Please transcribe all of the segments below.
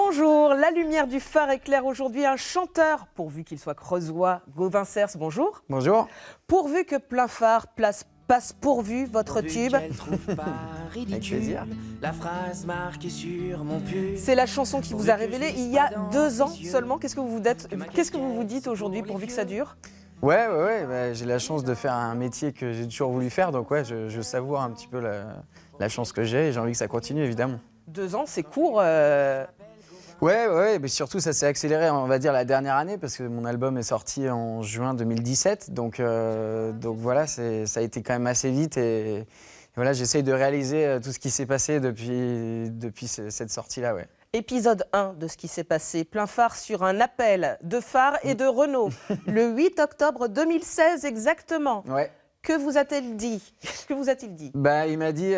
Bonjour, la lumière du phare éclaire aujourd'hui un chanteur, pourvu qu'il soit creusois, Gauvin Cers, bonjour. Bonjour. Pourvu que plein phare passe pourvu votre tube. Avec plaisir. La phrase marquée sur mon pull. C'est la chanson qui vous a révélé il y a 2 ans seulement. Qu'est-ce que vous vous dites aujourd'hui pourvu que ça dure? Ouais, bah, j'ai la chance de faire un métier que j'ai toujours voulu faire, donc ouais, je savoure un petit peu la chance que j'ai et j'ai envie que ça continue évidemment. 2 ans, c'est court. Ouais, mais surtout ça s'est accéléré, on va dire, la dernière année parce que mon album est sorti en juin 2017, donc voilà, ça a été quand même assez vite et voilà, j'essaye de réaliser tout ce qui s'est passé depuis cette sortie-là, ouais. Épisode 1 de ce qui s'est passé, plein phare sur un appel de Phare et de Renault, le 8 octobre 2016 exactement. Ouais. Que vous a-t-il dit? Que vous a-t-il dit? Bah, il m'a dit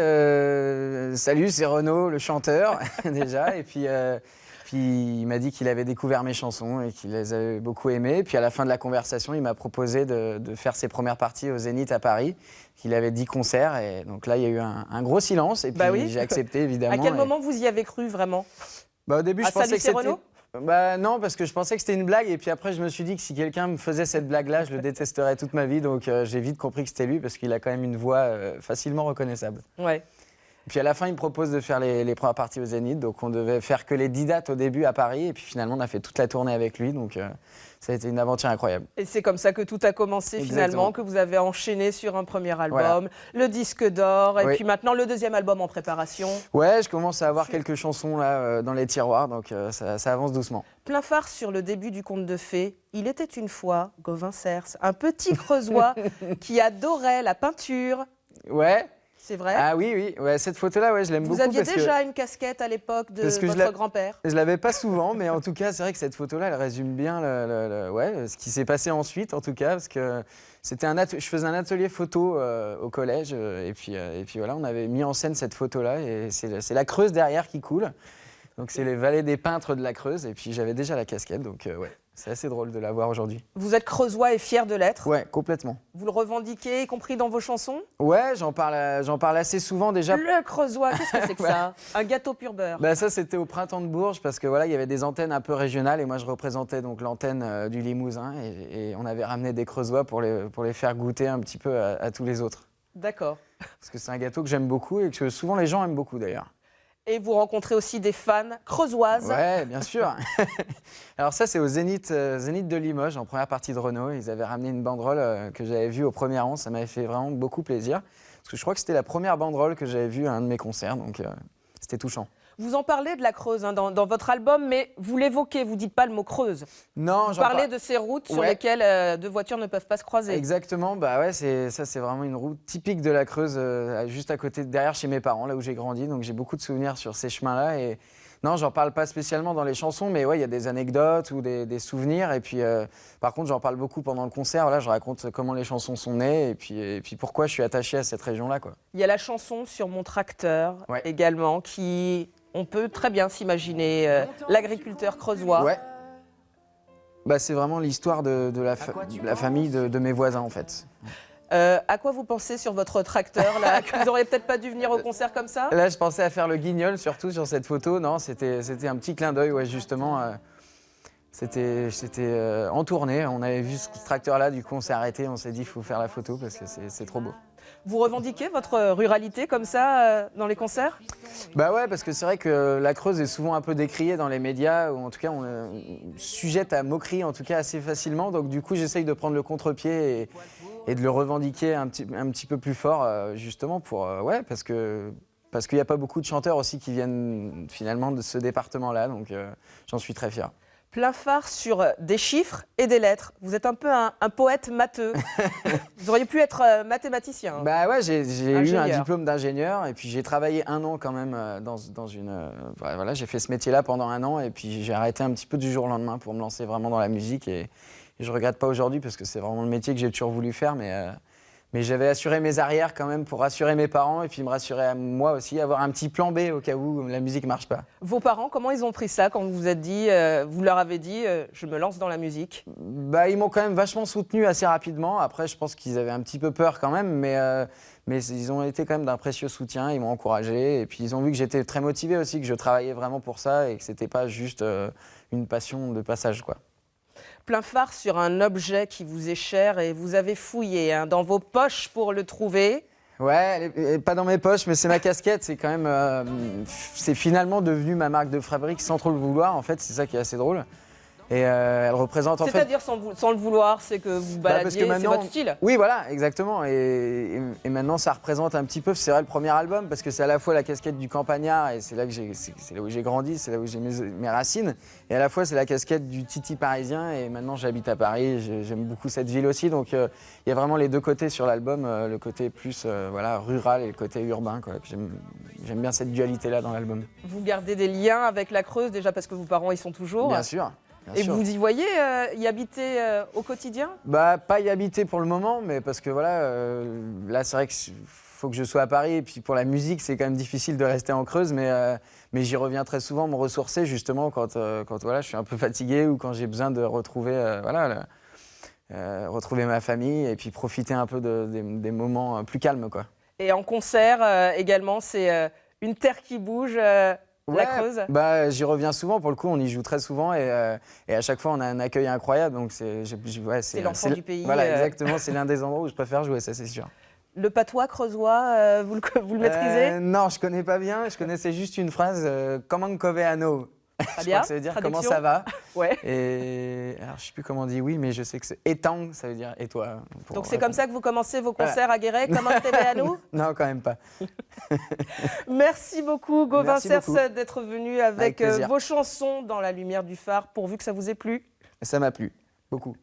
salut, c'est Renaud, le chanteur, déjà, et puis il m'a dit qu'il avait découvert mes chansons et qu'il les avait beaucoup aimées. Puis à la fin de la conversation, il m'a proposé de faire ses premières parties au Zénith à Paris, qu'il avait 10 concerts, et donc là, il y a eu un gros silence, et puis oui. j'ai accepté, évidemment. À quel moment vous y avez cru vraiment? Bah, au début, je pensais que c'était... Renaud? Bah non, parce que je pensais que c'était une blague, et puis après je me suis dit que si quelqu'un me faisait cette blague-là, je le détesterais toute ma vie, donc j'ai vite compris que c'était lui, parce qu'il a quand même une voix facilement reconnaissable. Ouais. Et puis à la fin, il me propose de faire les premières parties au Zénith, donc on devait faire que les 10 dates au début à Paris, et puis finalement on a fait toute la tournée avec lui, donc ça a été une aventure incroyable. Et c'est comme ça que tout a commencé. Exactement. Finalement, que vous avez enchaîné sur un premier album, Voilà. le disque d'or, et Oui. puis maintenant le deuxième album en préparation. Ouais, je commence à avoir quelques chansons là dans les tiroirs, donc ça avance doucement. Plein phare sur le début du conte de fées. Il était une fois, Gauvin Cers, un petit creusois qui adorait la peinture. Ouais. C'est vrai? Ah oui, ouais, cette photo-là, ouais, je l'aime beaucoup. Vous aviez parce déjà une casquette à l'époque de parce que votre grand-père? je l'avais pas souvent, mais en tout cas, c'est vrai que cette photo-là, elle résume bien ce qui s'est passé ensuite, en tout cas, parce que je faisais un atelier photo au collège, et puis voilà, on avait mis en scène cette photo-là, et c'est la Creuse derrière qui coule. Donc c'est les vallées des peintres de la Creuse, et puis j'avais déjà la casquette, donc ouais, c'est assez drôle de la voir aujourd'hui. Vous êtes creusois et fier de l'être. Ouais, complètement. Vous le revendiquez, y compris dans vos chansons? Ouais, j'en parle assez souvent déjà. Le creusois, qu'est-ce que c'est que ça? Un gâteau pur beurre. Bah ça, c'était au Printemps de Bourges, parce que voilà, il y avait des antennes un peu régionales, et moi je représentais donc l'antenne du Limousin, et on avait ramené des creusois pour les faire goûter un petit peu à tous les autres. D'accord. Parce que c'est un gâteau que j'aime beaucoup et que souvent les gens aiment beaucoup d'ailleurs. Et vous rencontrez aussi des fans creusoises. Ouais, bien sûr. Alors ça, c'est au Zénith de Limoges, en première partie de Renault. Ils avaient ramené une banderole que j'avais vue au premier rang. Ça m'avait fait vraiment beaucoup plaisir. Parce que je crois que c'était la première banderole que j'avais vue à un de mes concerts, donc c'était touchant. Vous en parlez de la Creuse dans votre album, mais vous l'évoquez, vous ne dites pas le mot Creuse. Non, Vous parlez de ces routes sur lesquelles deux voitures ne peuvent pas se croiser. Exactement, bah ouais, c'est vraiment une route typique de la Creuse, juste à côté, derrière chez mes parents, là où j'ai grandi. Donc j'ai beaucoup de souvenirs sur ces chemins-là. Et non, j'en parle pas spécialement dans les chansons, mais ouais, il y a des anecdotes ou des souvenirs. Et puis, par contre, j'en parle beaucoup pendant le concert. Là, je raconte comment les chansons sont nées et puis pourquoi je suis attaché à cette région-là, quoi. Il y a la chanson sur mon tracteur également, qui, on peut très bien s'imaginer l'agriculteur creusois. Ouais. Bah, c'est vraiment l'histoire de la famille de mes voisins, en fait. À quoi vous pensez sur votre tracteur, là, que vous n'auriez peut-être pas dû venir au concert comme ça? Là, je pensais à faire le guignol, surtout sur cette photo. Non, c'était un petit clin d'œil, ouais, justement. C'était en tournée. On avait vu ce tracteur-là, du coup, on s'est arrêté. On s'est dit, il faut faire la photo parce que c'est trop beau. Vous revendiquez votre ruralité comme ça dans les concerts? Bah ouais, parce que c'est vrai que la Creuse est souvent un peu décriée dans les médias, ou en tout cas on sujette à moquerie en tout cas assez facilement. Donc du coup j'essaye de prendre le contre-pied et de le revendiquer un petit peu plus fort, justement pour parce qu'il n'y a pas beaucoup de chanteurs aussi qui viennent finalement de ce département-là, donc j'en suis très fier. Plein phare sur des chiffres et des lettres. Vous êtes un peu un poète matheux. Vous auriez pu être mathématicien. Bah ouais, j'ai eu un diplôme d'ingénieur et puis j'ai travaillé 1 an quand même dans une... voilà, j'ai fait ce métier-là pendant 1 an et puis j'ai arrêté un petit peu du jour au lendemain pour me lancer vraiment dans la musique et je regrette pas aujourd'hui parce que c'est vraiment le métier que j'ai toujours voulu faire, mais Mais j'avais assuré mes arrières quand même pour rassurer mes parents et puis me rassurer à moi aussi, avoir un petit plan B au cas où la musique marche pas. Vos parents, comment ils ont pris ça quand vous vous êtes dit, vous leur avez dit, je me lance dans la musique? Bah, ils m'ont quand même vachement soutenu assez rapidement. Après, je pense qu'ils avaient un petit peu peur quand même, mais ils ont été quand même d'un précieux soutien. Ils m'ont encouragé et puis ils ont vu que j'étais très motivé aussi, que je travaillais vraiment pour ça et que c'était pas juste une passion de passage, quoi. Plein phare sur un objet qui vous est cher et vous avez fouillé dans vos poches pour le trouver. Ouais, elle est pas dans mes poches, mais c'est ma casquette. C'est quand même, c'est finalement devenu ma marque de fabrique sans trop le vouloir. En fait, c'est ça qui est assez drôle. Et elle représente en fait. C'est-à-dire sans le vouloir, c'est que vous baladiez, c'est votre style. Oui, voilà, exactement. Et maintenant, ça représente un petit peu, c'est vrai, le premier album, parce que c'est à la fois la casquette du campagnard, et c'est là où j'ai grandi, c'est là où j'ai mes racines, et à la fois c'est la casquette du titi parisien, et maintenant j'habite à Paris, j'aime beaucoup cette ville aussi, donc il y a vraiment les deux côtés sur l'album, le côté plus voilà, rural et le côté urbain, quoi. J'aime bien cette dualité-là dans l'album. Vous gardez des liens avec la Creuse, déjà parce que vos parents y sont toujours. Bien sûr. Et vous y voyez y habiter au quotidien? Bah, pas y habiter pour le moment, mais parce que voilà, là c'est vrai qu'il faut que je sois à Paris et puis pour la musique c'est quand même difficile de rester en Creuse, mais j'y reviens très souvent me ressourcer justement quand voilà, je suis un peu fatigué ou quand j'ai besoin de retrouver retrouver ma famille et puis profiter un peu des moments plus calmes, quoi. Et en concert également, c'est une terre qui bouge. La Creuse. Bah, j'y reviens souvent, pour le coup, on y joue très souvent et à chaque fois on a un accueil incroyable. Donc c'est l'enfant du pays. Voilà, exactement, c'est l'un des endroits où je préfère jouer, ça c'est sûr. Le patois creusois, vous le maîtrisez? Non, je connais pas bien, je connaissais juste une phrase, comment coveano. Je crois que ça veut dire comment ça va. Ouais. Et alors je sais plus comment on dit oui, mais je sais que c'est étang, ça veut dire et toi. Donc c'est comme ça que vous commencez vos concerts à Guéret, comment t'es à nous? Non, quand même pas. Merci beaucoup Gauvin Cers d'être venu avec plaisir. vos chansons dans la lumière du phare, pourvu que ça vous ait plu. Ça m'a plu, beaucoup.